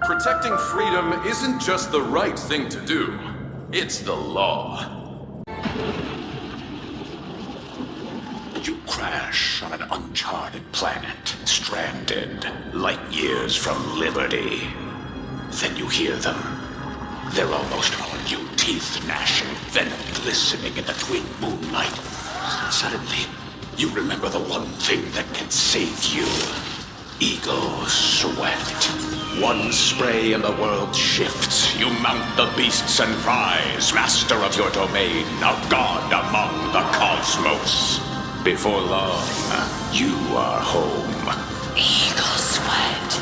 Protecting freedom isn't just the right thing to do. It's the law. You crash on an uncharted planet, stranded, light years from liberty. Then you hear them. They're almost on you, teeth gnashing, venom glistening in the twin moonlight. Suddenly, you remember the one thing that can save you. Eagle sweat. One spray and the world shifts. You mount the beasts and rise, master of your domain, a god among the cosmos. Before long, you are home. Eagle sweat.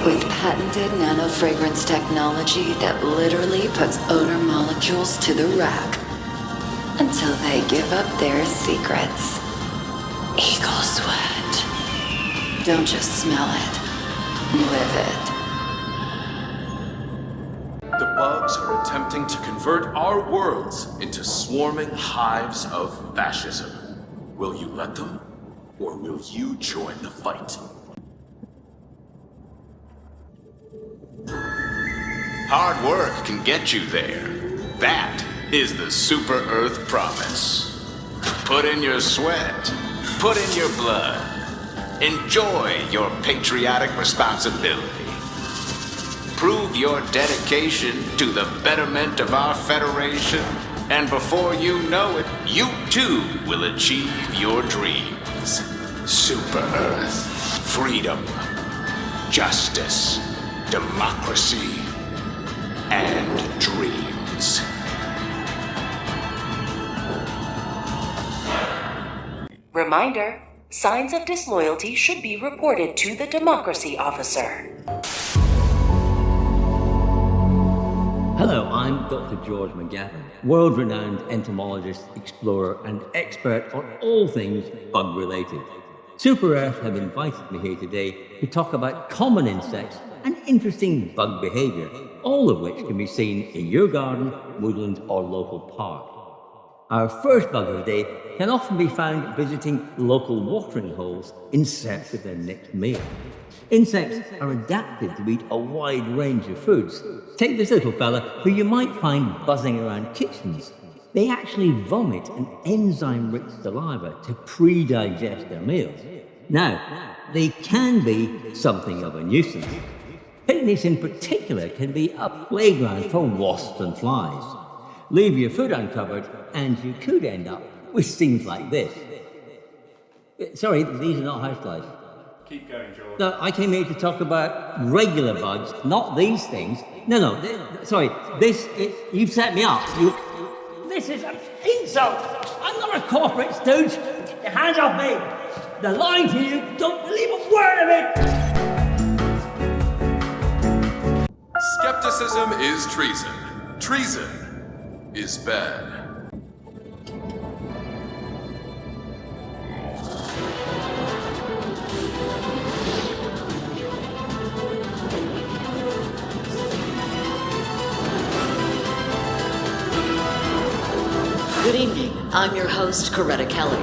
With patented nanofragrance technology that literally puts odor molecules to the rack until they give up their secrets. Eagle sweat. Don't just smell it. Live it. The bugs are attempting to convert our worlds into swarming hives of fascism. Will you let them? Or will you join the fight? Hard work can get you there. That is the Super Earth promise. Put in your sweat. Put in your blood. Enjoy your patriotic responsibility. Prove your dedication to the betterment of our Federation, and before you know it, you too will achieve your dreams. Super Earth, freedom, justice, democracy, and dreams. Reminder, signs of disloyalty should be reported to the Democracy Officer. Hello, I'm Dr. George McGavin, world-renowned entomologist, explorer, and expert on all things bug-related. Super Earth have invited me here today to talk about common insects and interesting bug behavior, all of which can be seen in your garden, woodland, or local park. Our first bug of the day can often be found visiting local watering holes in search of their next meal. Insects are adapted to eat a wide range of foods. Take this little fella who you might find buzzing around kitchens. They actually vomit an enzyme-rich saliva to pre-digest their meals. Now, they can be something of a nuisance. Picnics in particular can be a playground for wasps and flies. Leave your food uncovered and you could end up with things like this. Sorry, these are not houseflies. Keep going, George. No, I came here to talk about regular bugs, not these things. No, sorry, you've set me up. This is an insult. I'm not a corporate stooge. Get your hands off me. They're lying to you. Don't believe a word of it. Skepticism is treason. Treason is bad. Good evening. I'm your host, Coretta Kelly.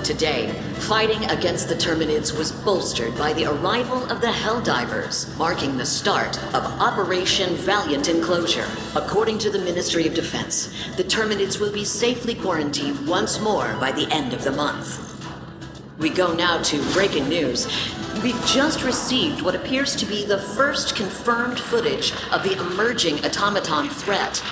Today, fighting against the Terminids was bolstered by the arrival of the HellDivers, marking the start of Operation Valiant Enclosure. According to the Ministry of Defense, the Terminids will be safely quarantined once more by the end of the month. We go now to breaking news. We've just received what appears to be the first confirmed footage of the emerging automaton threat.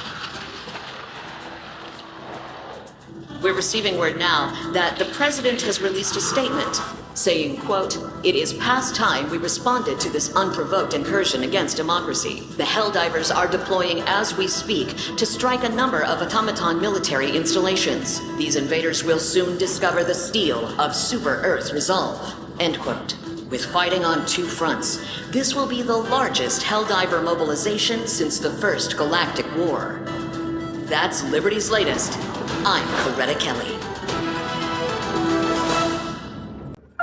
We're receiving word now that the president has released a statement saying, quote, "It is past time we responded to this unprovoked incursion against democracy. The HellDivers are deploying as we speak to strike a number of automaton military installations. These invaders will soon discover the steel of Super Earth's resolve." End quote. With fighting on two fronts, this will be the largest HellDiver mobilization since the First Galactic War. That's Liberty's latest. I'm Coretta Kelly.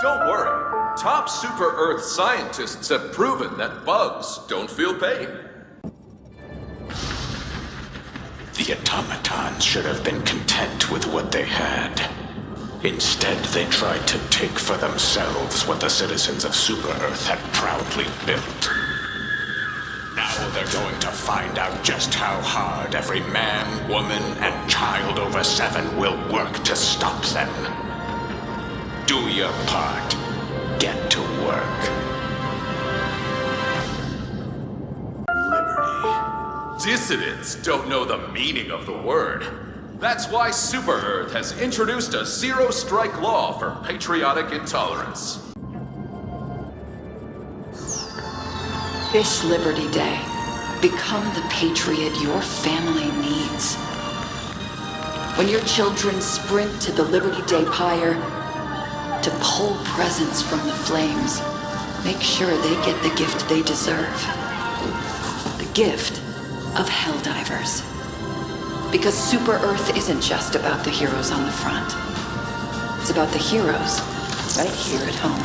Don't worry. Top Super Earth scientists have proven that bugs don't feel pain. The automatons should have been content with what they had. Instead, they tried to take for themselves what the citizens of Super Earth had proudly built. Now they're going to find out just how hard every man, woman, and child over 7 will work to stop them. Do your part. Get to work. Liberty. Dissidents don't know the meaning of the word. That's why Super Earth has introduced a zero-strike law for patriotic intolerance. This Liberty Day, become the patriot your family needs. When your children sprint to the Liberty Day pyre to pull presents from the flames, make sure they get the gift they deserve. The gift of HellDivers. Because Super Earth isn't just about the heroes on the front. It's about the heroes right here at home.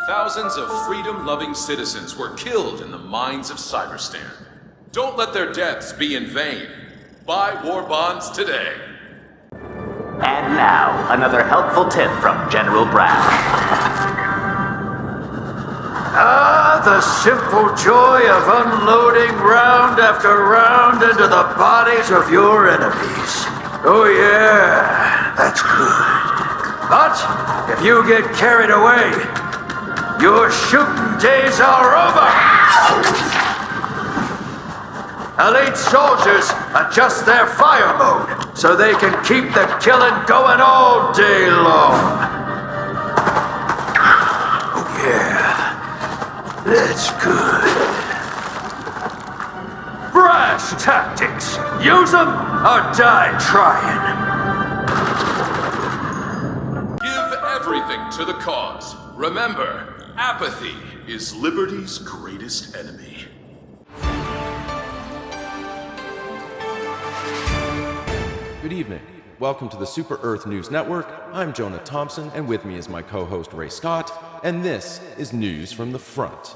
Thousands of freedom-loving citizens were killed in the mines of Cyberstan. Don't let their deaths be in vain. Buy war bonds today. And now, another helpful tip from General Brash. The simple joy of unloading round after round into the bodies of your enemies. Oh yeah, that's good. But if you get carried away, your shooting days are over! Elite soldiers adjust their fire mode so they can keep the killing going all day long. Oh yeah, that's good. Brash tactics. Use them or die trying. Give everything to the cause. Remember, apathy is liberty's greatest enemy. Good evening. Welcome to the Super Earth News Network. I'm Jonah Thompson, and with me is my co-host Ray Scott, and this is News from the Front.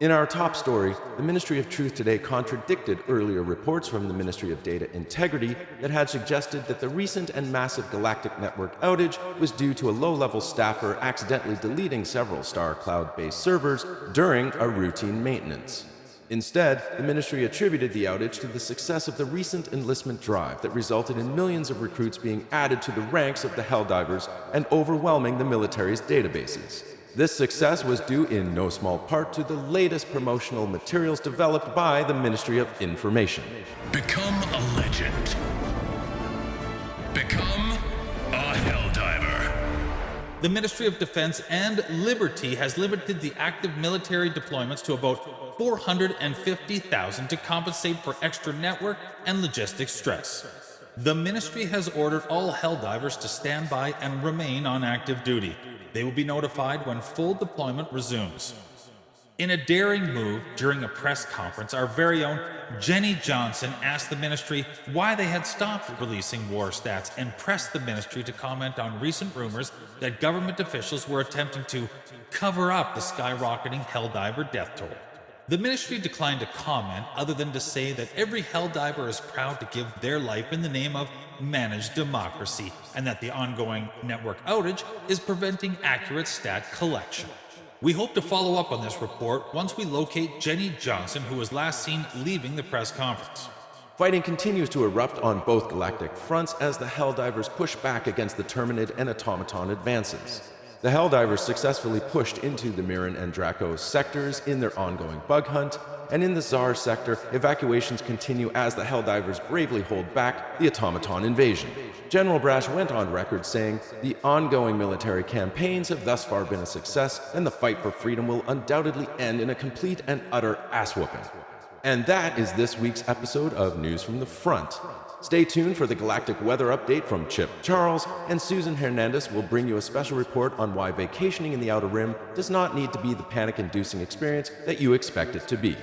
In our top story, the Ministry of Truth today contradicted earlier reports from the Ministry of Data Integrity that had suggested that the recent and massive galactic network outage was due to a low-level staffer accidentally deleting several Star Cloud-based servers during a routine maintenance. Instead, the ministry attributed the outage to the success of the recent enlistment drive that resulted in millions of recruits being added to the ranks of the HellDivers and overwhelming the military's databases. This success was due in no small part to the latest promotional materials developed by the Ministry of Information. Become a legend. Become a Helldiver. The Ministry of Defense and Liberty has limited the active military deployments to about 450,000 to compensate for extra network and logistics stress. The ministry has ordered all Helldivers to stand by and remain on active duty. They will be notified when full deployment resumes. In a daring move during a press conference, our very own Jenny Johnson asked the ministry why they had stopped releasing war stats and pressed the ministry to comment on recent rumors that government officials were attempting to cover up the skyrocketing Helldiver death toll. The ministry declined to comment other than to say that every Helldiver is proud to give their life in the name of managed democracy and that the ongoing network outage is preventing accurate stat collection. We hope to follow up on this report once we locate Jenny Johnson, who was last seen leaving the press conference. Fighting continues to erupt on both galactic fronts as the Helldivers push back against the Terminid and Automaton advances. The Helldivers successfully pushed into the Mirren and Draco sectors in their ongoing bug hunt, and in the Tsar sector, evacuations continue as the Helldivers bravely hold back the Automaton invasion. General Brash went on record saying, "The ongoing military campaigns have thus far been a success, and the fight for freedom will undoubtedly end in a complete and utter ass-whooping." And that is this week's episode of News from the Front. Stay tuned for the galactic weather update from Chip Charles, and Susan Hernandez will bring you a special report on why vacationing in the Outer Rim does not need to be the panic-inducing experience that you expect it to be.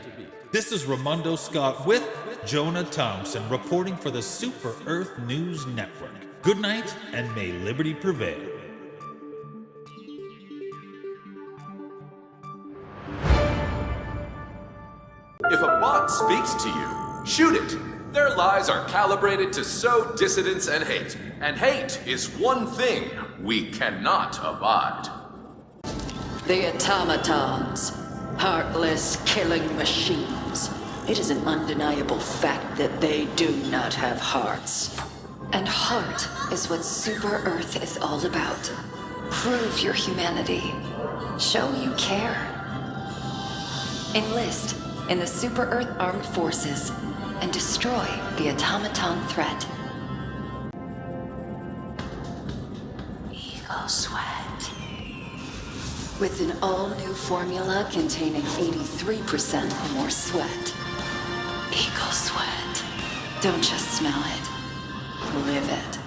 This is Ramondo Scott with Jonah Thompson reporting for the Super Earth News Network. Good night, and may liberty prevail. If a bot speaks to you, shoot it. Their lies are calibrated to sow dissidence and hate is one thing we cannot abide. The automatons, heartless killing machines. It is an undeniable fact that they do not have hearts. And heart is what Super Earth is all about. Prove your humanity. Show you care. Enlist in the Super Earth Armed Forces and destroy the automaton threat. Eagle Sweat. With an all-new formula containing 83% more sweat. Eagle Sweat. Don't just smell it. Live it.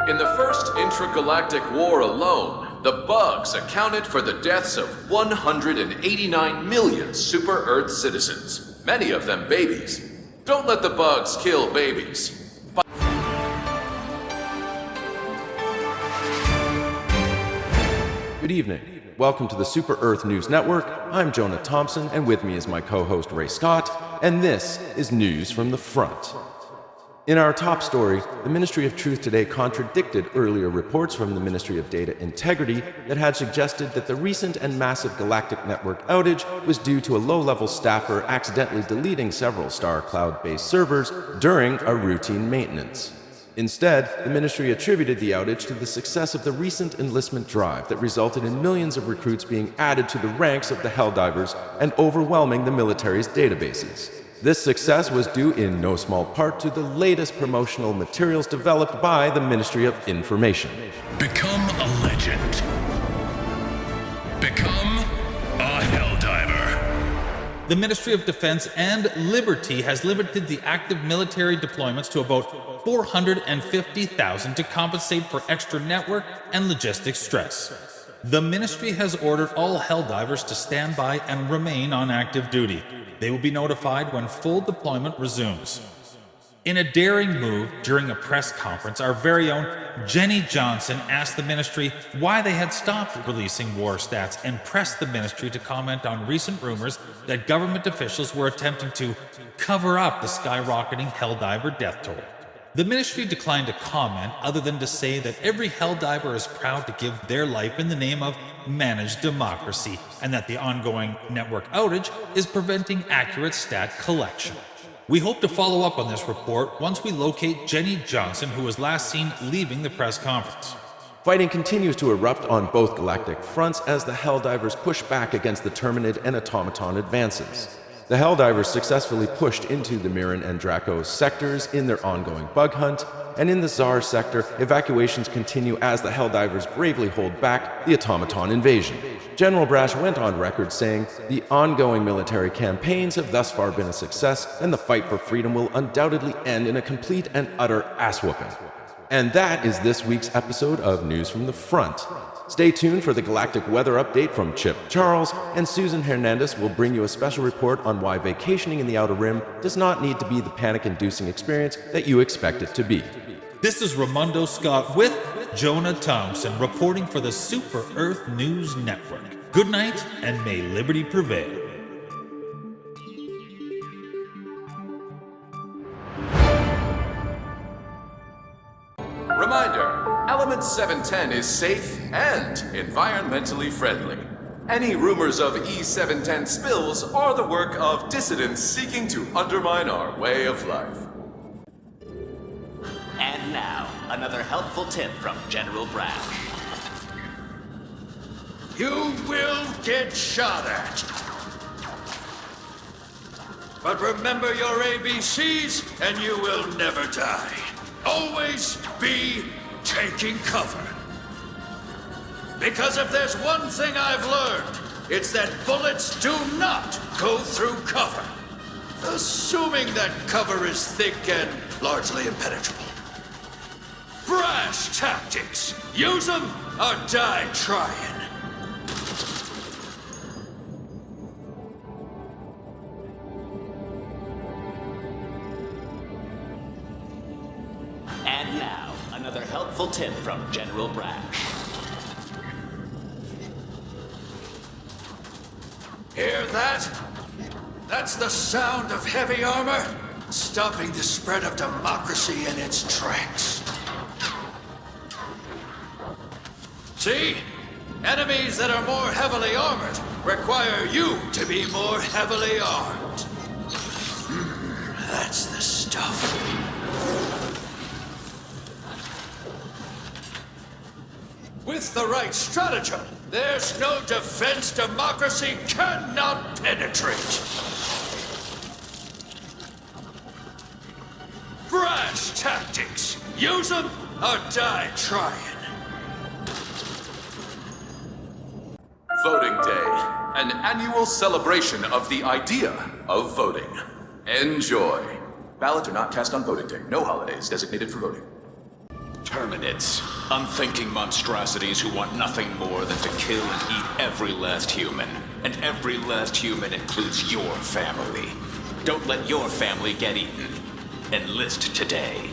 In the first intragalactic war alone, the bugs accounted for the deaths of 189 million Super Earth citizens, many of them babies. Don't let the bugs kill babies. Good evening. Welcome to the Super Earth News Network. I'm Jonah Thompson, and with me is my co-host Ray Scott, and this is News from the Front. In our top story, the Ministry of Truth today contradicted earlier reports from the Ministry of Data Integrity that had suggested that the recent and massive galactic network outage was due to a low-level staffer accidentally deleting several Star Cloud-based servers during a routine maintenance. Instead, the ministry attributed the outage to the success of the recent enlistment drive that resulted in millions of recruits being added to the ranks of the HellDivers and overwhelming the military's databases. This success was due in no small part to the latest promotional materials developed by the Ministry of Information. Become a legend. Become a Helldiver. The Ministry of Defense and Liberty has limited the active military deployments to about 450,000 to compensate for extra network and logistics stress. The ministry has ordered all Helldivers to stand by and remain on active duty. They will be notified when full deployment resumes. In a daring move during a press conference, our very own Jenny Johnson asked the ministry why they had stopped releasing war stats and pressed the ministry to comment on recent rumors that government officials were attempting to cover up the skyrocketing Helldiver death toll. The ministry declined to comment other than to say that every Helldiver is proud to give their life in the name of managed democracy and that the ongoing network outage is preventing accurate stat collection. We hope to follow up on this report once we locate Jenny Johnson, who was last seen leaving the press conference. Fighting continues to erupt on both galactic fronts as the Helldivers push back against the Terminid and Automaton advances. The Helldivers successfully pushed into the Mirren and Draco sectors in their ongoing bug hunt, and in the Tsar sector, evacuations continue as the Helldivers bravely hold back the Automaton invasion. General Brash went on record saying, "The ongoing military campaigns have thus far been a success, and the fight for freedom will undoubtedly end in a complete and utter ass-whooping." And that is this week's episode of News from the Front. Stay tuned for the galactic weather update from Chip Charles, and Susan Hernandez will bring you a special report on why vacationing in the Outer Rim does not need to be the panic-inducing experience that you expect it to be. This is Ramondo Scott with Jonah Thompson reporting for the Super Earth News Network. Good night, and may liberty prevail. Reminder, Element 710 is safe and environmentally friendly. Any rumors of E710 spills are the work of dissidents seeking to undermine our way of life. And now, another helpful tip from General Brash. You will get shot at. But remember your ABCs and you will never die. Always be taking cover. Because if there's one thing I've learned, it's that bullets do not go through cover. Assuming that cover is thick and largely impenetrable. Brash tactics. Use them or die trying. And now, another helpful tip from General Brash. Hear that? That's the sound of heavy armor. stopping the spread of democracy in its tracks. See? Enemies that are more heavily armored require you to be more heavily armed. That's the stuff. With the right stratagem, there's no defense democracy cannot penetrate. Brass tactics. Use them or die trying. Voting Day, an annual celebration of the idea of voting. Enjoy. Ballots are not cast on voting day. No holidays designated for voting. Terminids, unthinking monstrosities who want nothing more than to kill and eat every last human. And every last human includes your family. Don't let your family get eaten. Enlist today.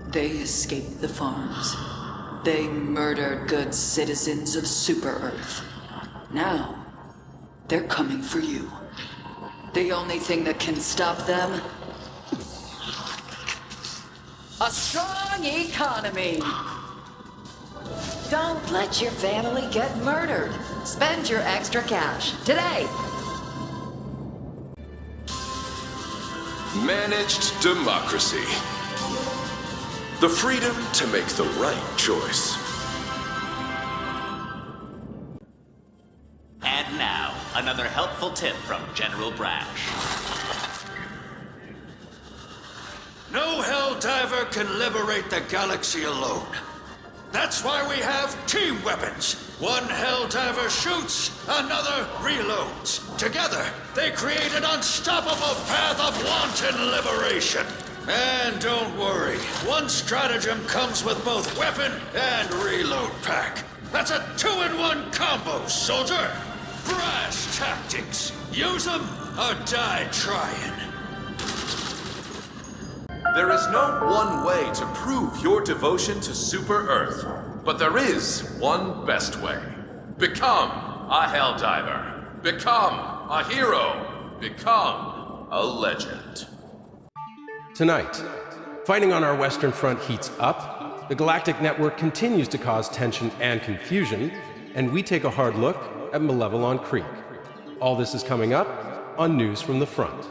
They escaped the farms. They murdered good citizens of Super Earth. Now, they're coming for you. The only thing that can stop them? A strong economy! Don't let your family get murdered. Spend your extra cash today. Managed democracy. The freedom to make the right choice. And now, another helpful tip from General Brash. No HellDiver can liberate the galaxy alone. That's why we have team weapons. One HellDiver shoots, another reloads. Together, they create an unstoppable path of wanton liberation. And don't worry, one stratagem comes with both weapon and reload pack. That's a 2-in-1 combo, soldier! Brass tactics. Use them or die trying. There is no one way to prove your devotion to Super Earth, but there is one best way. Become a HellDiver. Become a hero. Become a legend. Tonight, fighting on our Western Front heats up, the Galactic Network continues to cause tension and confusion, and we take a hard look at Malevelon Creek. All this is coming up on News from the Front.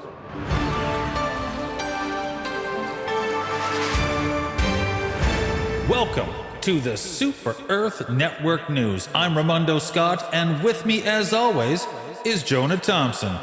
Welcome to the Super Earth Network News. I'm Ramondo Scott, and with me, as always, is Jonah Thompson.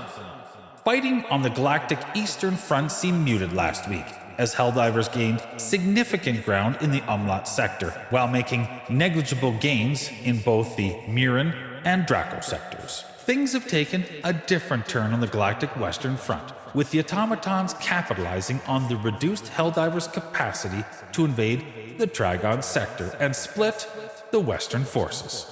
Fighting on the Galactic Eastern Front seemed muted last week, as HellDivers gained significant ground in the Umlaut sector, while making negligible gains in both the Mirren and Draco sectors. Things have taken a different turn on the Galactic Western Front, with the automatons capitalizing on the reduced HellDivers' capacity to invade the Trigon sector and split the Western forces.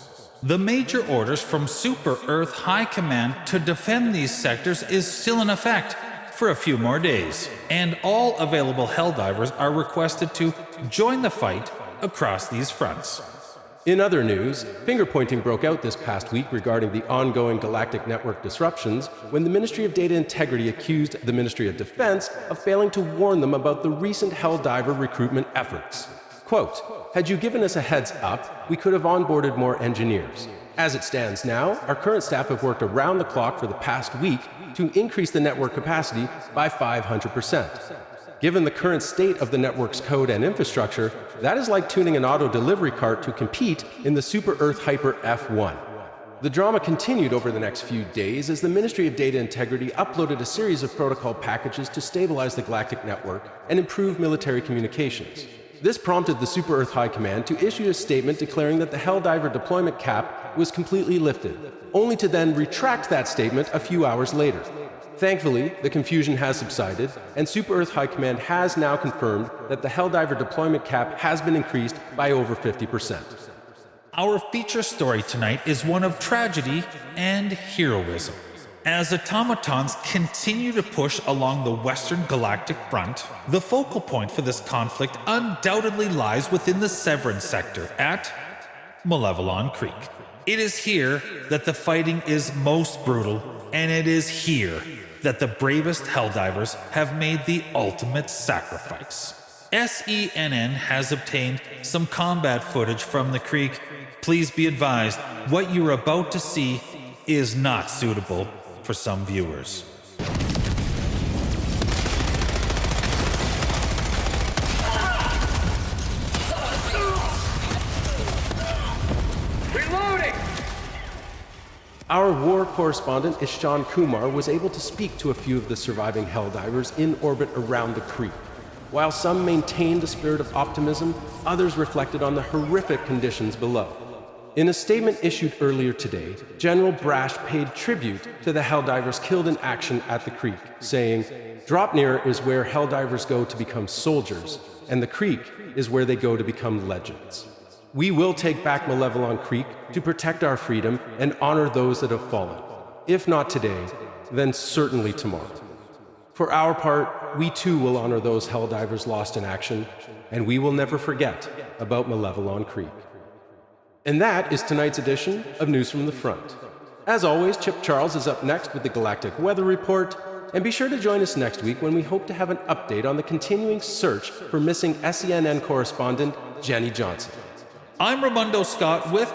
The major orders from Super Earth High Command to defend these sectors is still in effect for a few more days, and all available HellDivers are requested to join the fight across these fronts. In other news, finger-pointing broke out this past week regarding the ongoing Galactic Network disruptions when the Ministry of Data Integrity accused the Ministry of Defense of failing to warn them about the recent HellDiver recruitment efforts. Quote, "Had you given us a heads up, we could have onboarded more engineers. As it stands now, our current staff have worked around the clock for the past week to increase the network capacity by 500%. Given the current state of the network's code and infrastructure, that is like tuning an auto delivery cart to compete in the Super Earth Hyper F1. The drama continued over the next few days as the Ministry of Data Integrity uploaded a series of protocol packages to stabilize the Galactic Network and improve military communications. This prompted the Super Earth High Command to issue a statement declaring that the HellDiver deployment cap was completely lifted, only to then retract that statement a few hours later. Thankfully, the confusion has subsided, and Super Earth High Command has now confirmed that the HellDiver deployment cap has been increased by over 50%. Our feature story tonight is one of tragedy and heroism. As automatons continue to push along the Western Galactic Front, the focal point for this conflict undoubtedly lies within the Severance sector at Malevelon Creek. It is here that the fighting is most brutal, and it is here that the bravest Helldivers have made the ultimate sacrifice. SENN has obtained some combat footage from the creek. Please be advised, what you're about to see is not suitable for some viewers. Our war correspondent, Ishan Kumar, was able to speak to a few of the surviving Helldivers in orbit around the creek. While some maintained a spirit of optimism, others reflected on the horrific conditions below. In a statement issued earlier today, General Brash paid tribute to the Helldivers killed in action at the creek, saying, "Dropnir is where Helldivers go to become soldiers, and the creek is where they go to become legends. We will take back Malevelon Creek to protect our freedom and honor those that have fallen. If not today, then certainly tomorrow. For our part, we too will honor those Helldivers lost in action, and we will never forget about Malevelon Creek." And that is tonight's edition of News from the Front. As always, Chip Charles is up next with the Galactic Weather Report, and be sure to join us next week when we hope to have an update on the continuing search for missing SENN correspondent Jenny Johnson. I'm Ramundo Scott with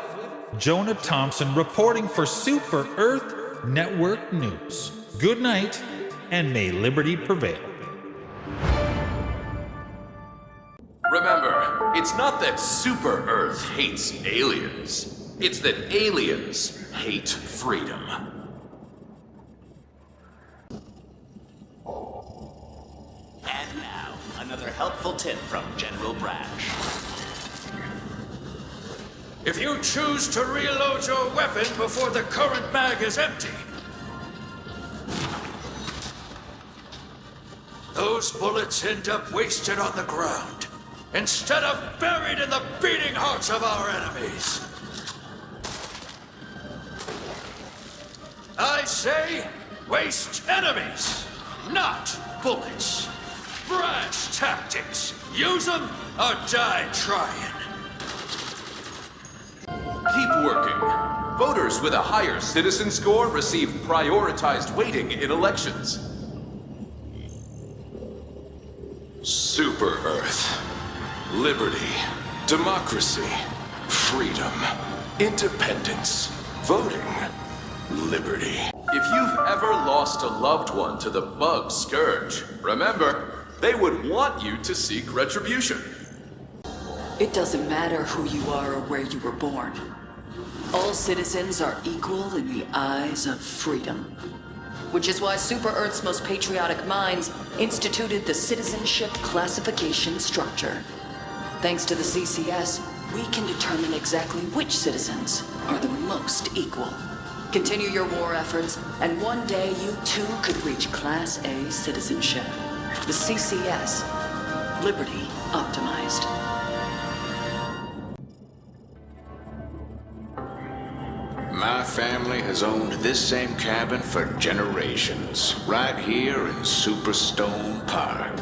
Jonah Thompson reporting for Super Earth Network News. Good night, and may liberty prevail. Remember, it's not that Super Earth hates aliens. It's that aliens hate freedom. And now, another helpful tip from General Brash. If you choose to reload your weapon before the current mag is empty, those bullets end up wasted on the ground, instead of buried in the beating hearts of our enemies. I say, waste enemies, not bullets. Brash tactics. Use them or die trying. Keep working. Voters with a higher citizen score receive prioritized weighting in elections. Super Earth. Liberty. Democracy. Freedom. Independence. Voting. Liberty. If you've ever lost a loved one to the bug scourge, remember, they would want you to seek retribution. It doesn't matter who you are or where you were born. All citizens are equal in the eyes of freedom. Which is why Super Earth's most patriotic minds instituted the citizenship classification structure. Thanks to the CCS, we can determine exactly which citizens are the most equal. Continue your war efforts, and one day you too could reach Class A citizenship. The CCS. Liberty optimized. My family has owned this same cabin for generations, right here in Superstone Park.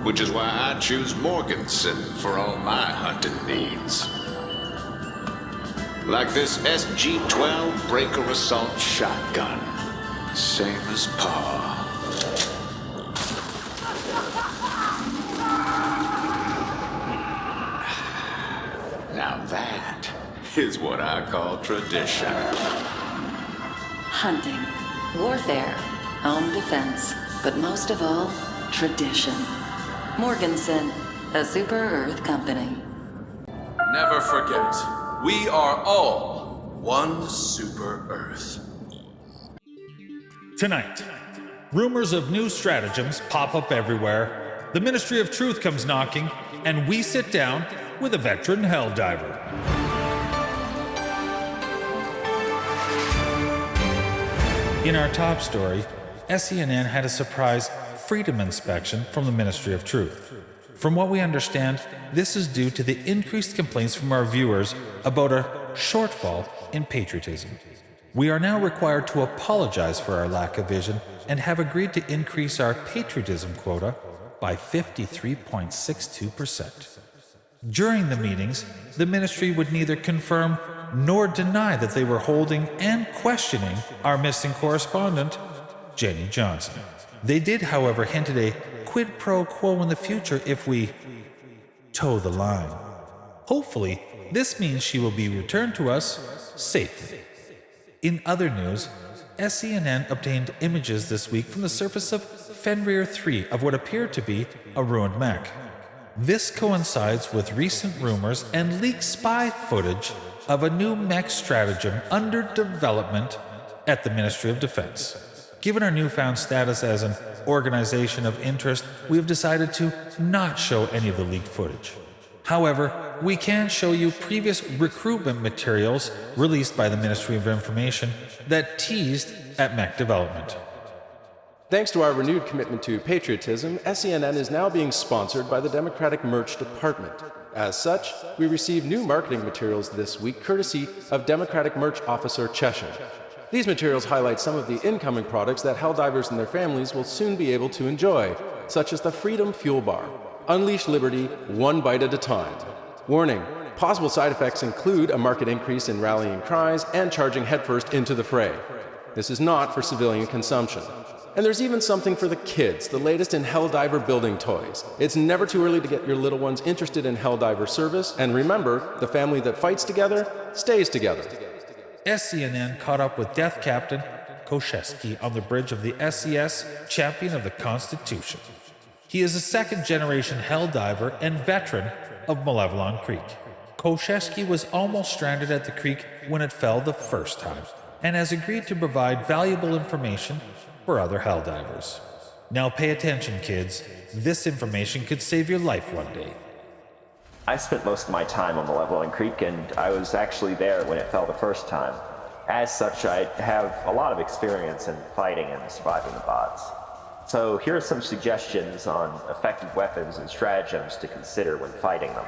Which is why I choose Morganson for all my hunting needs. Like this SG-12 breaker assault shotgun. Same as Pa. Now that is what I call tradition. Hunting, warfare, home defense, but most of all, tradition. Morganson, a Super Earth company. Never forget, we are all one Super Earth. Tonight, rumors of new stratagems pop up everywhere, the Ministry of Truth comes knocking, and we sit down with a veteran Helldiver. In our top story, SENN had a surprise freedom inspection from the Ministry of Truth. From what we understand, this is due to the increased complaints from our viewers about a shortfall in patriotism. We are now required to apologize for our lack of vision and have agreed to increase our patriotism quota by 53.62%. During the meetings, the Ministry would neither confirm nor deny that they were holding and questioning our missing correspondent, Jenny Johnson. They did, however, hint at a quid pro quo in the future if we toe the line. Hopefully, this means she will be returned to us safely. In other news, SCNN obtained images this week from the surface of Fenrir 3 of what appeared to be a ruined mech. This coincides with recent rumors and leaked spy footage of a new mech stratagem under development at the Ministry of Defense. Given our newfound status as an organization of interest, we have decided to not show any of the leaked footage. However, we can show you previous recruitment materials released by the Ministry of Information that teased at mech development. Thanks to our renewed commitment to patriotism, SCNN is now being sponsored by the Democratic Merch Department. As such, we received new marketing materials this week courtesy of Democratic Merch Officer Cheshire. These materials highlight some of the incoming products that HellDivers and their families will soon be able to enjoy, such as the Freedom Fuel Bar. Unleash liberty, one bite at a time. Warning, possible side effects include a marked increase in rallying cries and charging headfirst into the fray. This is not for civilian consumption. And there's even something for the kids, the latest in HellDiver building toys. It's never too early to get your little ones interested in HellDiver service, and remember, the family that fights together stays together. SCNN caught up with Death Captain Koshesky on the bridge of the SES Champion of the Constitution. He is a second-generation HellDiver and veteran of Malevelon Creek. Koshesky was almost stranded at the creek when it fell the first time, and has agreed to provide valuable information for other HellDivers. Now pay attention, kids. This information could save your life one day. I spent most of my time on Malevelon Creek, and I was actually there when it fell the first time. As such, I have a lot of experience in fighting and surviving the bots. So here are some suggestions on effective weapons and stratagems to consider when fighting them.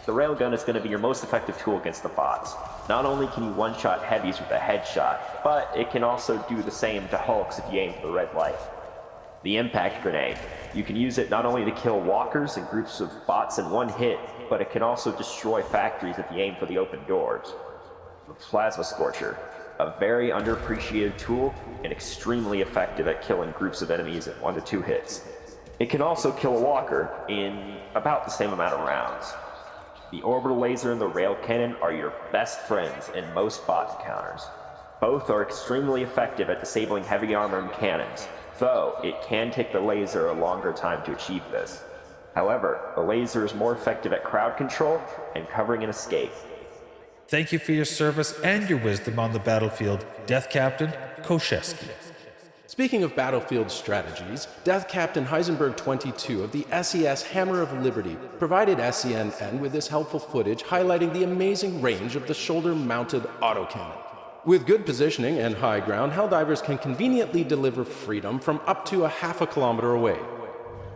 The railgun is going to be your most effective tool against the bots. Not only can you one-shot heavies with a headshot, but it can also do the same to hulks if you aim for the red light. The impact grenade. You can use it not only to kill walkers and groups of bots in one hit, but it can also destroy factories if you aim for the open doors. The plasma scorcher. A very underappreciated tool and extremely effective at killing groups of enemies in 1 to 2 hits. It can also kill a walker in about the same amount of rounds. The orbital laser and the rail cannon are your best friends in most bot encounters. Both are extremely effective at disabling heavy armor and cannons, though it can take the laser a longer time to achieve this. However, the laser is more effective at crowd control and covering an escape. Thank you for your service and your wisdom on the battlefield, Death Captain Koshesky. Speaking of battlefield strategies, Death Captain Heisenberg 22 of the SES Hammer of Liberty provided SCNN with this helpful footage highlighting the amazing range of the shoulder-mounted autocannon. With good positioning and high ground, HellDivers can conveniently deliver freedom from up to a half a kilometer away.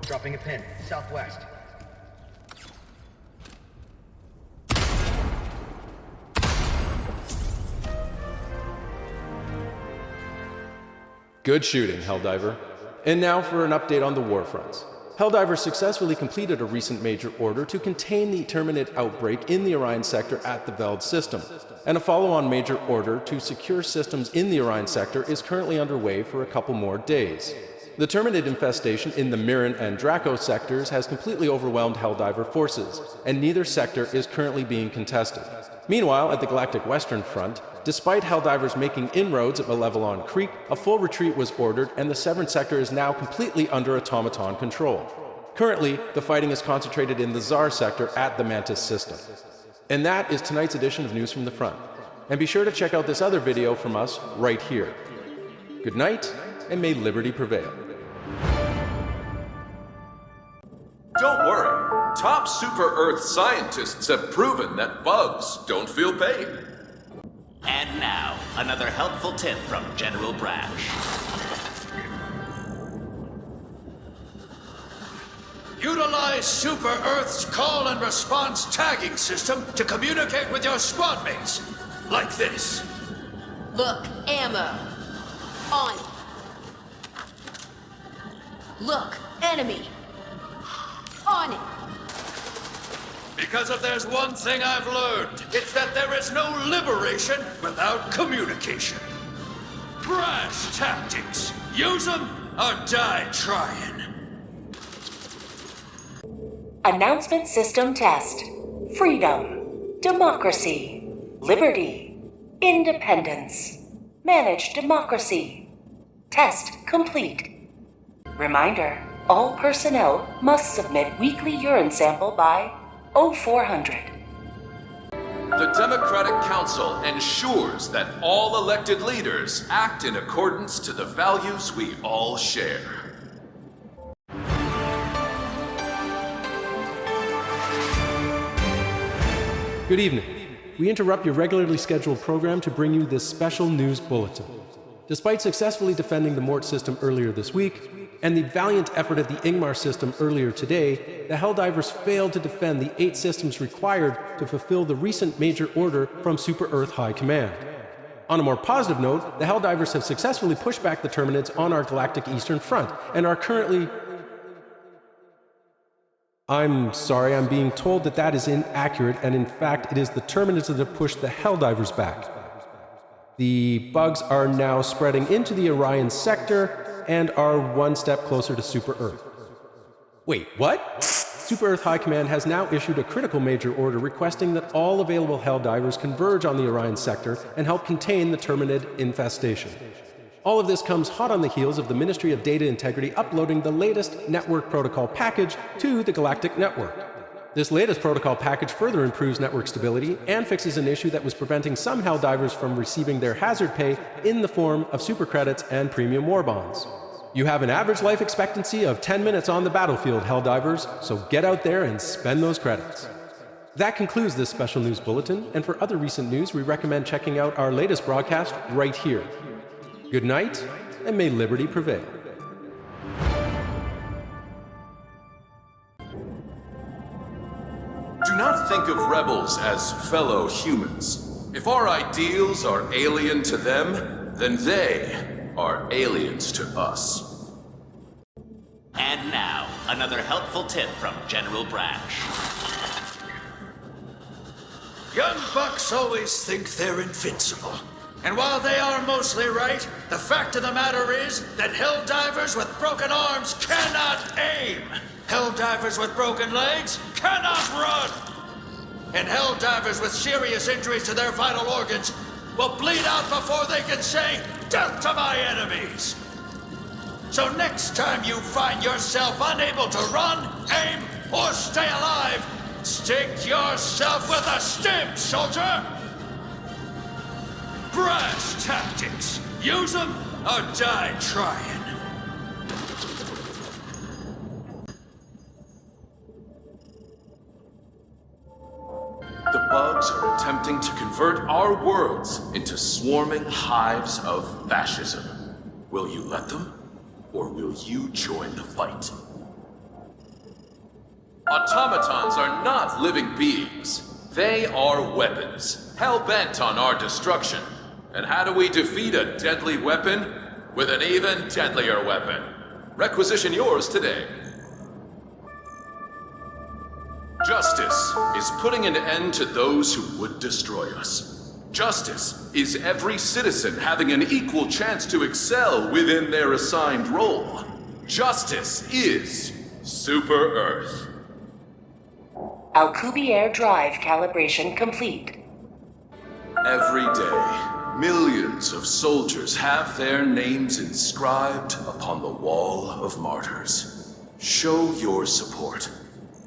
Dropping a pin, southwest. Good shooting, HellDiver. And now for an update on the war fronts. HellDivers successfully completed a recent major order to contain the Terminate outbreak in the Orion sector at the Veld system, and a follow-on major order to secure systems in the Orion sector is currently underway for a couple more days. The Terminate infestation in the Mirren and Draco sectors has completely overwhelmed HellDiver forces, and neither sector is currently being contested. Meanwhile, at the Galactic Western Front, despite HellDivers making inroads at Malevelon Creek, a full retreat was ordered and the Severn sector is now completely under automaton control. Currently, the fighting is concentrated in the Tsar sector at the Mantis system. And that is tonight's edition of News from the Front. And be sure to check out this other video from us right here. Good night, and may liberty prevail. Don't worry. Top super-Earth scientists have proven that bugs don't feel pain. And now, another helpful tip from General Brash. Utilize Super-Earth's call and response tagging system to communicate with your squad mates. Like this. Look, ammo. On. Look, enemy. On it. Be because if there's one thing I've learned, it's that there is no liberation without communication. Brash tactics. Use them or die trying. Announcement system test. Freedom. Democracy. Liberty. Independence. Managed democracy. Test complete. Reminder, all personnel must submit weekly urine sample by 0400. The Democratic Council ensures that all elected leaders act in accordance to the values we all share. Good evening. We interrupt your regularly scheduled program to bring you this special news bulletin. Despite successfully defending the Mort system earlier this week, and the valiant effort at the Ingmar system earlier today, the HellDivers failed to defend the 8 systems required to fulfill the recent major order from Super Earth High Command. On a more positive note, the HellDivers have successfully pushed back the Terminids on our galactic eastern front, and are currently... I'm sorry, I'm being told that that is inaccurate, and in fact it is the Terminids that have pushed the HellDivers back. The bugs are now spreading into the Orion sector, and are one step closer to Super Earth. Wait, what? Super Earth High Command has now issued a critical major order requesting that all available HellDivers converge on the Orion sector and help contain the Terminid infestation. All of this comes hot on the heels of the Ministry of Data Integrity uploading the latest network protocol package to the Galactic Network. This latest protocol package further improves network stability and fixes an issue that was preventing some HellDivers from receiving their hazard pay in the form of super credits and premium war bonds. You have an average life expectancy of 10 minutes on the battlefield, HellDivers, so get out there and spend those credits. That concludes this special news bulletin, and for other recent news, we recommend checking out our latest broadcast right here. Good night, and may liberty prevail. Do not think of rebels as fellow humans. If our ideals are alien to them, then they are aliens to us. And now, another helpful tip from General Brash. Young bucks always think they're invincible. And while they are mostly right, the fact of the matter is that HellDivers with broken arms cannot aim. HellDivers with broken legs cannot run. And HellDivers with serious injuries to their vital organs will bleed out before they can say, "Death to my enemies!" So next time you find yourself unable to run, aim, or stay alive, stick yourself with a stim, soldier! Brash tactics. Use them or die trying. The bugs are attempting to convert our worlds into swarming hives of fascism. Will you let them, or will you join the fight? Automatons are not living beings. They are weapons, hell-bent on our destruction. And how do we defeat a deadly weapon? With an even deadlier weapon. Requisition yours today. Justice is putting an end to those who would destroy us. Justice is every citizen having an equal chance to excel within their assigned role. Justice is Super Earth. Alcubierre Drive calibration complete. Every day, millions of soldiers have their names inscribed upon the Wall of Martyrs. Show your support.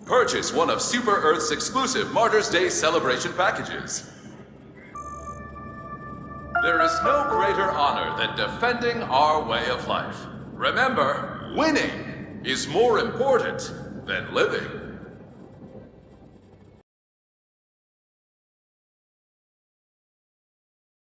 Purchase one of Super Earth's exclusive Martyrs Day celebration packages. There is no greater honor than defending our way of life. Remember, winning is more important than living.